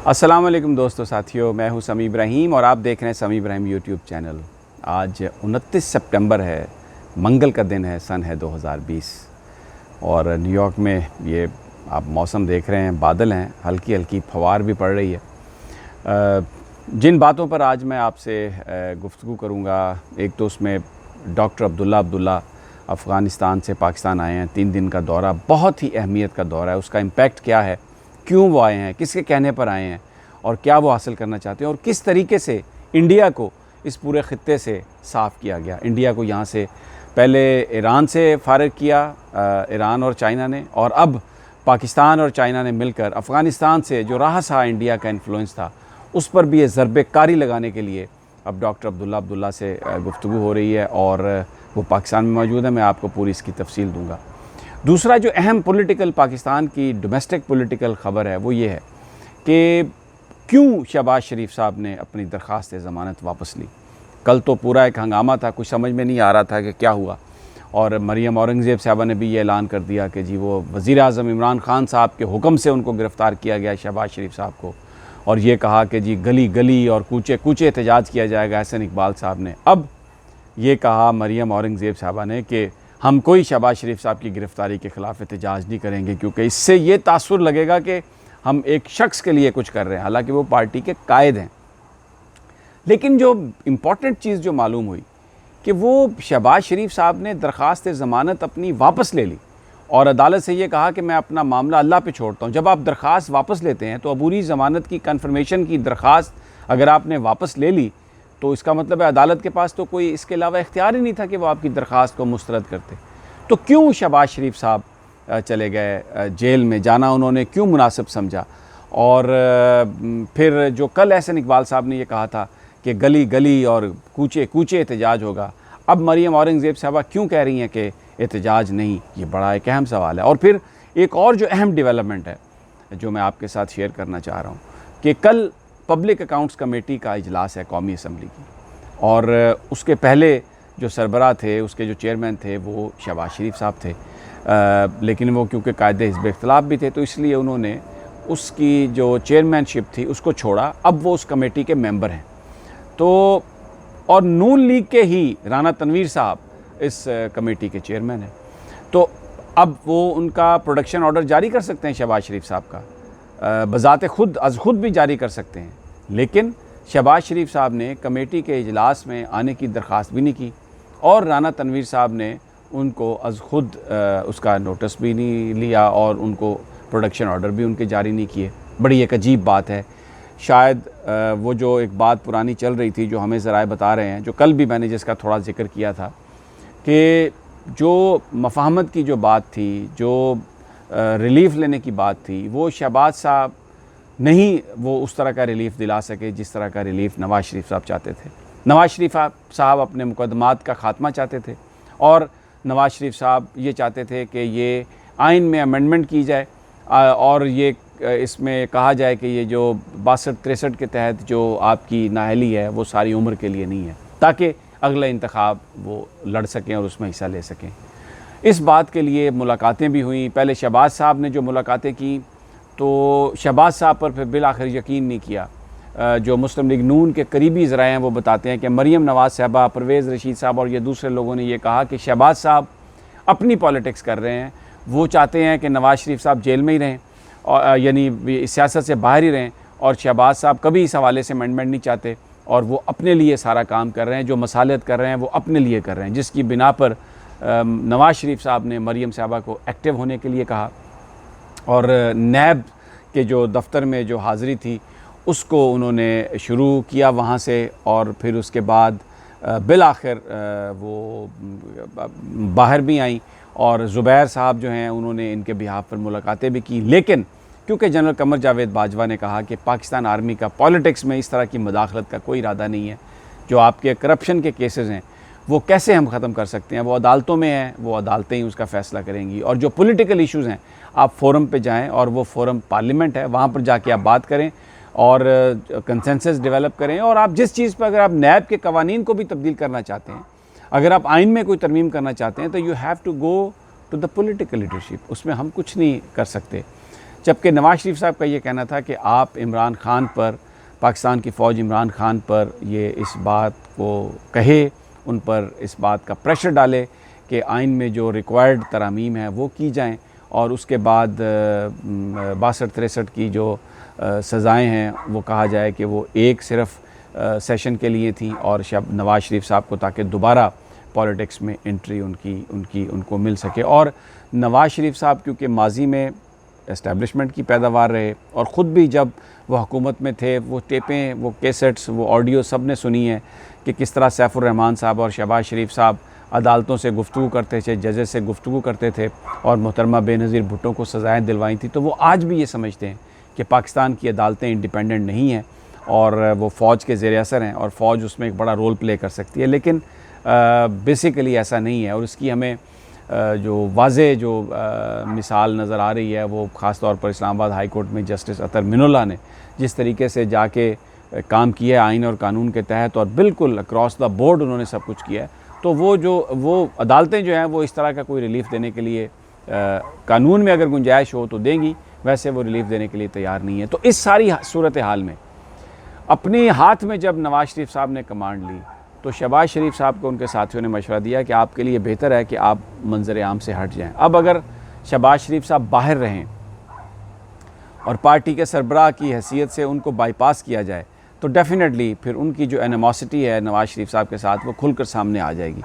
अस्सलाम वालेकुम दोस्तों साथियों, मैं हूं समी इब्राहिम और आप देख रहे हैं समी इब्राहिम यूट्यूब चैनल। आज 29 सितंबर है, मंगल का दिन है, सन है 2020 और न्यूयॉर्क में ये आप मौसम देख रहे हैं, बादल हैं, हल्की हल्की फवार भी पड़ रही है। जिन बातों पर आज मैं आपसे गुफ्तगू करूँगा, एक तो उसमें डॉक्टर अब्दुल्ला अफ़गानिस्तान से पाकिस्तान आए हैं, 3 दिन का दौरा, बहुत ही अहमियत का दौरा है। उसका इम्पैक्ट क्या है, क्यों वो आए हैं, किसके कहने पर आए हैं और क्या वो हासिल करना चाहते हैं और किस तरीके से इंडिया को इस पूरे ख़ित्ते से साफ़ किया गया। इंडिया को यहाँ से पहले ईरान से फ़ारिग किया, ईरान और चाइना ने, और अब पाकिस्तान और चाइना ने मिलकर अफ़गानिस्तान से जो रहा सहा इंडिया का इन्फ्लुएंस था उस पर भी ये ज़रबे कारी लगाने के लिए अब डॉक्टर अब्दुल्ला से गुफ्तगू हो रही है और वो पाकिस्तान में मौजूद है। मैं आपको पूरी इसकी तफसील दूँगा। दूसरा जो अहम पॉलिटिकल पाकिस्तान की डोमेस्टिक पॉलिटिकल ख़बर है वो ये है कि क्यों शहबाज शरीफ साहब ने अपनी दरख्वास्त ज़मानत वापस ली। कल तो पूरा एक हंगामा था, कुछ समझ में नहीं आ रहा था कि क्या हुआ, और मरियम औरंगज़ेब साहबा ने भी ये ऐलान कर दिया कि जी वो वज़ीर आज़म इमरान ख़ान साहब के हुक्म से उनको गिरफ़्तार किया गया शहबाज शरीफ साहब को, और ये कहा कि जी गली गली और कूचे कूचे एहतजाज किया जाएगा। एहसन इकबाल साहब ने अब ये कहा, मरियम औरंगज़ेब साहबा ने, कि हम कोई शहबाज शरीफ साहब की गिरफ़्तारी के ख़िलाफ़ एहतजाज नहीं करेंगे क्योंकि इससे ये तासुर लगेगा कि हम एक शख्स के लिए कुछ कर रहे हैं, हालांकि वो पार्टी के कायद हैं। लेकिन जो इम्पॉर्टेंट चीज़ जो मालूम हुई कि वो शहबाज शरीफ साहब ने दरख्वास्त ज़मानत अपनी वापस ले ली और अदालत से ये कहा कि मैं अपना मामला अल्लाह पे छोड़ता हूँ। जब आप दरख्वास्त वापस लेते हैं तो अबूरी ज़मानत की कन्फर्मेशन की दरख्वास्त अगर आपने वापस ले ली तो इसका मतलब है अदालत के पास तो कोई इसके अलावा इख्तियार ही नहीं था कि वो आपकी दरख्वास्त को मुस्तरद करते। तो क्यों शहबाज शरीफ साहब चले गए जेल में, जाना उन्होंने क्यों मुनासिब समझा। और फिर जो कल एहसन इकबाल साहब ने ये कहा था कि गली गली और कूचे कूचे एहतजाज होगा, अब मरियम औरंगज़ेब साहबा क्यों कह रही हैं कि एहतजाज नहीं, ये बड़ा एक अहम सवाल है। और फिर एक और जो अहम डेवलपमेंट है जो मैं आपके साथ शेयर करना चाह रहा हूँ कि कल पब्लिक अकाउंट्स कमेटी का इजलास है कौमी असम्बली की, और उसके पहले जो सरबराह थे, उसके जो चेयरमैन थे वो शहबाज शरीफ साहब थे, लेकिन वो क्योंकि कायदे हिज़्ब इख्तिलाफ भी थे तो इसलिए उन्होंने उसकी जो चेयरमैनशिप थी उसको छोड़ा। अब वो उस कमेटी के मेंबर हैं। तो और नून लीग के ही राना तनवीर साहब इस कमेटी के चेयरमैन हैं। तो अब वो उनका प्रोडक्शन ऑर्डर जारी कर सकते हैं शहबाज शरीफ साहब का, बज़ाते खुद भी जारी कर सकते हैं, लेकिन शहबाज शरीफ साहब ने कमेटी के इजलास में आने की दरख्वास्त भी नहीं की और राना तनवीर साहब ने उनको अज़ खुद उसका नोटिस भी नहीं लिया और उनको प्रोडक्शन ऑर्डर भी उनके जारी नहीं किए। बड़ी एक अजीब बात है। शायद वो जो एक बात पुरानी चल रही थी जो हमें ज़राए बता रहे हैं, जो कल भी मैंने जिसका थोड़ा जिक्र किया था, कि जो मफाहमत की जो बात थी, जो रिलीफ़ लेने की बात थी, वो शहबाज साहब नहीं वो उस तरह का रिलीफ़ दिला सके जिस तरह का रिलीफ़ नवाज़ शरीफ साहब चाहते थे। नवाज़ शरीफ साहब अपने मुकदमात का ख़ात्मा चाहते थे और नवाज़ शरीफ साहब ये चाहते थे कि ये आइन में अमेंडमेंट की जाए और ये इसमें कहा जाए कि ये जो 62-63 के तहत जो आपकी नाअहली है वो सारी उम्र के लिए नहीं है, ताकि अगला इंतखाब वो लड़ सकें और उसमें हिस्सा ले सकें। इस बात के लिए मुलाकातें भी हुई। पहले शहबाज साहब ने जो मुलाकातें की तो शहबाज साहब पर फिर बिल आखिर यकीन नहीं किया। जो मुस्लिम लीग नून के करीबी ज़राए हैं वो बताते हैं कि मरियम नवाज़ साहबा, परवेज़ रशीद साहब और ये दूसरे लोगों ने ये कहा कि शहबाज साहब अपनी पॉलिटिक्स कर रहे हैं, वो चाहते हैं कि नवाज़ शरीफ साहब जेल में ही रहें और यानी सियासत से बाहर ही रहें, और शहबाज साहब कभी इस हवाले से अमेंडमेंट नहीं चाहते और वो अपने लिए सारा काम कर रहे हैं, जो मसालियत कर रहे हैं वो अपने लिए कर रहे हैं, जिसकी बिना पर नवाज़ शरीफ साहब ने मरियम साहबा को एक्टिव होने के लिए कहा और नैब के जो दफ्तर में जो हाज़िरी थी उसको उन्होंने शुरू किया वहाँ से, और फिर उसके बाद बिल आखिर वो बाहर भी आई और ज़ुबैर साहब जो हैं उन्होंने इनके बिहाफ पर मुलाकातें भी की। लेकिन क्योंकि जनरल कमर जावेद बाजवा ने कहा कि पाकिस्तान आर्मी का पॉलिटिक्स में इस तरह की मुदाखलत का कोई इरादा नहीं है, जो आपके करप्शन के केसेस हैं वो कैसे हम ख़त्म कर सकते हैं, वो अदालतों में हैं, वो अदालतें ही उसका फ़ैसला करेंगी, और जो पॉलिटिकल इश्यूज़ हैं आप फोरम पे जाएं और वो फोरम पार्लियामेंट है, वहाँ पर जाके आप बात करें और कंसेंसस डेवलप करें। और आप जिस चीज़ पर अगर आप नैब के कवानीन को भी तब्दील करना चाहते हैं, अगर आप आइन में कोई तरमीम करना चाहते हैं तो you have to go to the political leadership, उसमें हम कुछ नहीं कर सकते। जबकि नवाज़ शरीफ साहब का ये कहना था कि आप इमरान खान पर, पाकिस्तान की फ़ौज इमरान खान पर ये इस बात को कहे, उन पर इस बात का प्रेशर डाले कि आइन में जो रिक्वायर्ड तरामीम है वो की जाएं, और उसके बाद 62-63 की जो सज़ाएँ हैं वो कहा जाए कि वो एक सिर्फ़ सेशन के लिए थी, और नवाज़ शरीफ साहब को ताकि दोबारा पॉलिटिक्स में एंट्री उनको मिल सके। और नवाज़ शरीफ साहब क्योंकि माजी में एस्टेब्लिशमेंट की पैदावार रहे, और ख़ुद भी जब वो हुकूमत में थे वो टेपें, वो कैसेट्स, वो ऑडियो सब ने सुनी है कि किस तरह सैफुर रहमान साहब और शहबाज शरीफ साहब अदालतों से गुफ्तगू करते थे, जजेस से गुफ्तगू करते थे और मोहतरमा बेनज़ीर भुट्टो को सज़ाएँ दिलवाई थी। तो वो आज भी ये समझते हैं कि पाकिस्तान की अदालतें इंडिपेंडेंट नहीं हैं और वो फ़ौज के ज़ेर असर हैं और फ़ौज उसमें एक बड़ा रोल प्ले कर सकती है, लेकिन बेसिकली ऐसा नहीं है। और इसकी हमें जो वाज़े जो मिसाल नज़र आ रही है वो ख़ास तौर पर इस्लामाबाद हाई कोर्ट में जस्टिस अतर मिनुल्लाह ने जिस तरीके से जाके काम किया है आइन और कानून के तहत, और बिल्कुल अक्रॉस द बोर्ड उन्होंने सब कुछ किया है, तो वो अदालतें जो हैं वो इस तरह का कोई रिलीफ़ देने के लिए कानून में अगर गुंजाइश हो तो देंगी, वैसे वो रिलीफ़ देने के लिए तैयार नहीं है। तो इस सारी सूरत हाल में अपने हाथ में जब नवाज़ शरीफ साहब ने कमांड ली तो शहबाज शरीफ साहब को उनके साथियों ने मशवरा दिया कि आपके लिए बेहतर है कि आप मंजर आम से हट जाएं। अब अगर शहबाज शरीफ साहब बाहर रहें और पार्टी के सरबराह की हैसियत से उनको बाईपास किया जाए तो डेफिनेटली फिर उनकी जो एनिमोसिटी है नवाज़ शरीफ साहब के साथ वो खुलकर सामने आ जाएगी।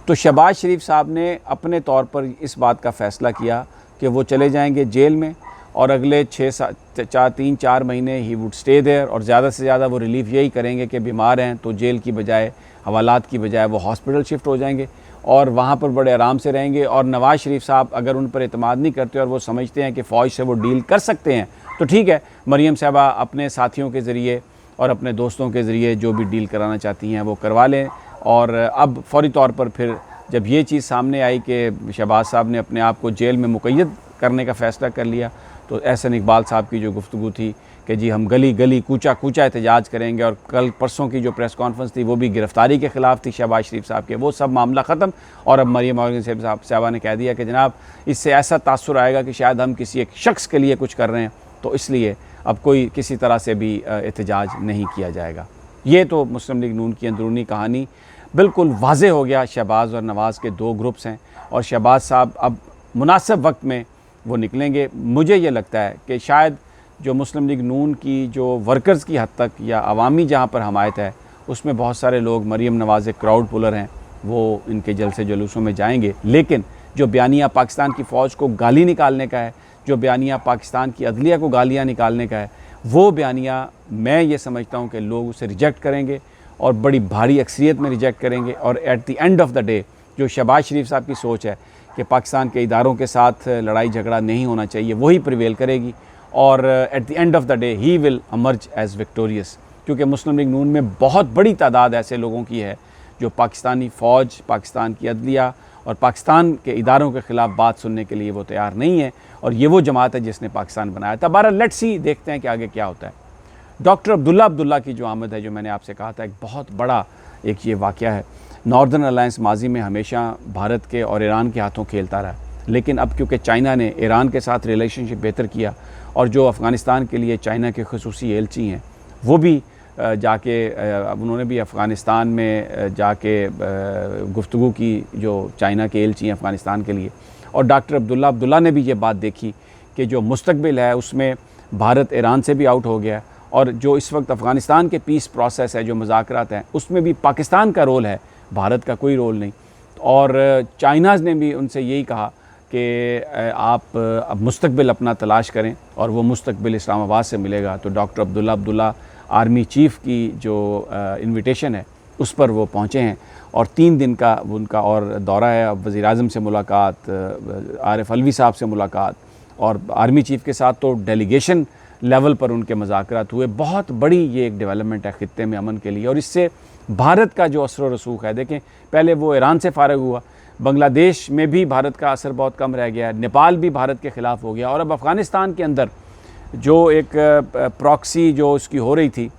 तो शहबाज शरीफ साहब ने अपने तौर पर इस बात का फ़ैसला किया कि वो चले जाएंगे जेल में, और अगले 3-4 महीने ही वुड स्टे देयर, और ज़्यादा से ज़्यादा वो रिलीफ़ यही करेंगे कि बीमार हैं तो जेल की बजाय, हवालात की बजाय वो हॉस्पिटल शिफ्ट हो जाएंगे और वहाँ पर बड़े आराम से रहेंगे। और नवाज़ शरीफ साहब अगर उन पर एतमाद नहीं करते और वो समझते हैं कि फ़ौज से वो डील कर सकते हैं तो ठीक है, मरीम साहबा अपने साथियों के ज़रिए और अपने दोस्तों के ज़रिए जो भी डील कराना चाहती हैं वो करवा लें। और अब फ़ौरी तौर पर फिर जब ये चीज़ सामने आई कि शहबाज साहब ने अपने आप को जेल में मुक़य्यद करने का फ़ैसला कर लिया, तो एहसन इकबाल साहब की जो गुफ्तगू थी कि जी हम गली गली कूचा कूचा एहतजाज करेंगे, और कल परसों की जो प्रेस कॉन्फ्रेंस थी वो भी गिरफ़्तारी के ख़िलाफ़ थी शहबाज शरीफ साहब के, वो सब मामला ख़त्म। और अब मरीम साहबा ने कह दिया कि जनाब इससे ऐसा तासुर आएगा कि शायद हम किसी एक शख्स के लिए कुछ कर रहे हैं, तो इसलिए अब कोई किसी तरह से भी एहतजाज नहीं किया जाएगा। ये तो मुस्लिम लीग नून की अंदरूनी कहानी बिल्कुल वाज़े हो गया। शहबाज और नवाज़ के दो ग्रुप्स हैं और शहबाज साहब अब मुनासिब वक्त में वो निकलेंगे। मुझे ये लगता है कि शायद जो मुस्लिम लीग नून की जो वर्कर्स की हद तक या अवामी जहाँ पर हमायत है उसमें बहुत सारे लोग, मरीम नवाज़ एक क्राउड पुलर हैं, वो इनके जलसे जुलूसों में जाएंगे, लेकिन जो बयानिया पाकिस्तान की फ़ौज को गाली निकालने का है, जो बयानिया पाकिस्तान की अदलिया को गालियाँ निकालने का है, वो बयानिया मैं ये समझता हूँ कि लोग उसे रिजेक्ट करेंगे और बड़ी भारी अक्सरियत में रिजेक्ट करेंगे। और at the end of the day जो शहबाज शरीफ साहब की सोच है कि पाकिस्तान के इदारों के साथ लड़ाई झगड़ा नहीं होना चाहिए, वही प्रिवेल करेगी और at the end of the day he will emerge as victorious. क्योंकि मुस्लिम लीग नून में बहुत बड़ी तादाद ऐसे लोगों की है जो पाकिस्तानी फ़ौज, पाकिस्तान की अदलिया और पाकिस्तान के इदारों के ख़िलाफ़ बात सुनने के लिए वो तैयार नहीं है, और ये वो जमात है जिसने पाकिस्तान बनाया था। बहरहाल लेट्स सी, देखते हैं कि आगे क्या होता है। डॉक्टर अब्दुल्ला की जो आमद है, जो मैंने आपसे कहा था, एक बहुत बड़ा एक ये वाक़या है। नॉर्दर्न अलायंस माजी में हमेशा भारत के और ईरान के हाथों खेलता रहा, लेकिन अब क्योंकि चाइना ने ईरान के साथ रिलेशनशिप बेहतर किया और जो अफ़गानिस्तान के लिए चाइना के ख़ुसूसी एलची हैं वो भी जाके उन्होंने भी अफ़गानिस्तान में जाके गुफ्तगू की, जो चाइना के एलची हैं अफ़गानिस्तान के लिए। और डॉक्टर अब्दुल्ला ने भी ये बात देखी कि जो मुस्तकबिल है उसमें भारत ईरान से भी आउट हो गया, और जो इस वक्त अफ़गानिस्तान के पीस प्रोसेस है, जो मुज़ाकरात हैं, उसमें भी पाकिस्तान का रोल है, भारत का कोई रोल नहीं। और चाइनाज़ ने भी उनसे यही कहा कि आप अब मुस्तकबिल अपना तलाश करें, और वो मुस्तकबिल इस्लामाबाद से मिलेगा। तो डॉक्टर अब्दुल्ला आर्मी चीफ़ की जो इन्विटेशन है उस पर वो पहुँचे हैं, और 3 दिन का उनका और दौरा है। अब वज़ीर-ए-आज़म से मुलाकात, आरिफ अलवी साहब से मुलाकात, और आर्मी चीफ़ के साथ तो डेलीगेशन लेवल पर उनके मुज़ाकरात हुए। बहुत बड़ी ये एक डेवलपमेंट है ख़ित्ते में अमन के लिए, और इससे भारत का जो असर व रसूख है, देखें पहले वो ईरान से फ़ारिग हुआ, बांग्लादेश में भी भारत का असर बहुत कम रह गया, नेपाल भी भारत के ख़िलाफ़ हो गया, और अब अफ़गानिस्तान के अंदर जो एक प्रॉक्सी जो उसकी हो रही थी,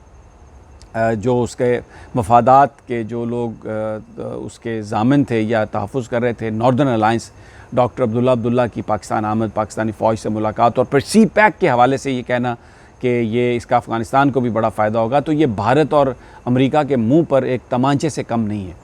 जो उसके मफादात के जो लोग उसके ज़ामिन थे या तहफ़्फ़ुज़ कर रहे थे, northern alliance, doctor Abdullah Abdullah की पाकिस्तान आमद, पाकिस्तानी फ़ौज से मुलाकात और फिर सी पैक के हवाले से ये कहना कि ये इसका अफ़गानिस्तान को भी बड़ा फ़ायदा होगा, तो ये भारत और अमेरिका के मुंह पर एक तमांचे से कम नहीं है।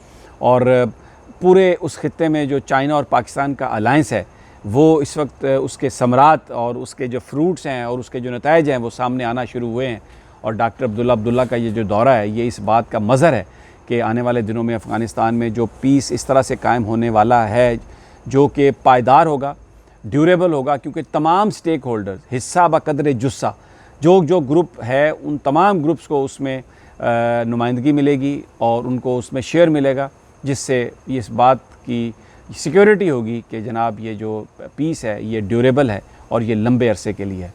और पूरे उस खित्ते में जो चाइना और पाकिस्तान का अलायंस है वो इस वक्त उसके समरात और उसके जो फ्रूट्स हैं और उसके जो नताइज हैं वो सामने आना शुरू हुए हैं। और डॉक्टर अब्दुल्ला अब्दुल्ला का ये जो दौरा है ये इस बात का मज़हर है कि आने वाले दिनों में अफ़गानिस्तान में जो पीस इस तरह से कायम होने वाला है जो कि पायदार होगा, ड्यूरेबल होगा, क्योंकि तमाम स्टेक होल्डर्स हिस्सा बकदर जुस्सा जो ग्रुप है उन तमाम ग्रुप्स को उसमें नुमाइंदगी मिलेगी और उनको उसमें शेयर मिलेगा, जिससे इस बात की सिक्योरिटी होगी कि जनाब ये जो पीस है ये ड्यूरेबल है और ये लंबे अरसे के लिए है।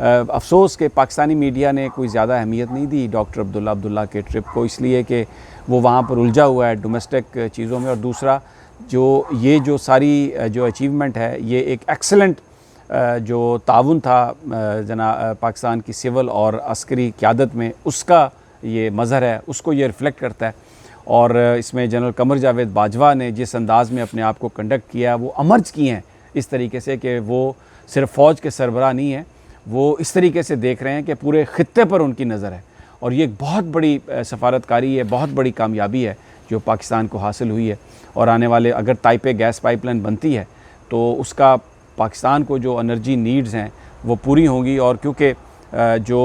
अफसोस कि पाकिस्तानी मीडिया ने कोई ज़्यादा अहमियत नहीं दी डॉक्टर अब्दुल्ला अब्दुल्ला के ट्रिप को, इसलिए कि वो वहाँ पर उलझा हुआ है डोमेस्टिक चीज़ों में। और दूसरा जो सारी जो अचीवमेंट है ये एक एक्सेलेंट जो ताउन था पाकिस्तान की सिविल और अस्करी क़यादत में, उसका ये मज़हर है, उसको ये रिफ़्लेक्ट करता है। और इसमें जनरल कमर जावेद बाजवा ने जिस अंदाज़ में अपने आप को कंडक्ट किया वो अमर्ज किए हैं इस तरीके से कि वो सिर्फ फ़ौज के सरबराह नहीं है, वो इस तरीके से देख रहे हैं कि पूरे ख़ित्ते पर उनकी नज़र है। और ये एक बहुत बड़ी सफारतकारी है, बहुत बड़ी कामयाबी है जो पाकिस्तान को हासिल हुई है। और आने वाले अगर ताइपे गैस पाइपलाइन बनती है तो उसका पाकिस्तान को जो एनर्जी नीड्स हैं वो पूरी होंगी। और क्योंकि जो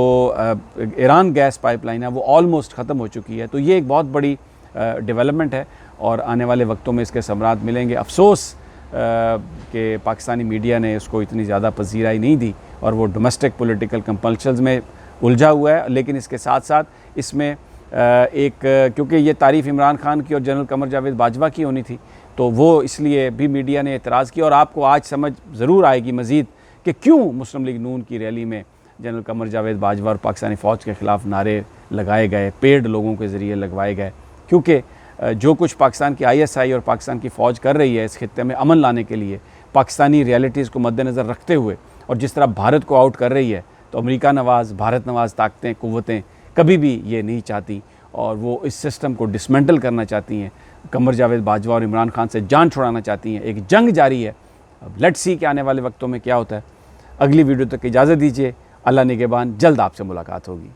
ईरान गैस पाइपलाइन है वो ऑलमोस्ट ख़त्म हो चुकी है, तो ये एक बहुत बड़ी डेवलपमेंट है और आने वाले वक्तों में इसके समरात मिलेंगे। अफसोस कि पाकिस्तानी मीडिया ने इसको इतनी ज़्यादा पजीराई नहीं दी और वो डोमेस्टिक पॉलिटिकल कंपल्शंस में उलझा हुआ है। लेकिन इसके साथ साथ इसमें क्योंकि ये तारीफ़ इमरान खान की और जनरल कमर जावेद बाजवा की होनी थी, तो वो इसलिए भी मीडिया ने एतराज़ किया। और आपको आज समझ ज़रूर आएगी मज़ीद कि क्यों मुस्लिम लीग नून की रैली में जनरल कमर जावेद बाजवा और पाकिस्तानी फ़ौज के ख़िलाफ़ नारे लगाए गए, पेड लोगों के ज़रिए लगवाए गए। क्योंकि जो कुछ पाकिस्तान की ISI और पाकिस्तान की फ़ौज कर रही है इस खित्ते में अमन लाने के लिए, पाकिस्तानी रियलिटीज़ को मद्देनज़र रखते हुए, और जिस तरह भारत को आउट कर रही है, तो अमेरिका नवाज़, भारत नवाज़ ताकतें, क़ुव्वतें कभी भी ये नहीं चाहती और वो इस सिस्टम को डिसमेंटल करना चाहती हैं। कमर जावेद बाजवा और इमरान खान से जान छुड़ाना चाहती हैं। एक जंग जारी है। अब लेट्स सी कि आने वाले वक्तों में क्या होता है। अगली वीडियो तक इजाज़त दीजिए। अल्लाह निगहबान, जल्द आपसे मुलाकात होगी।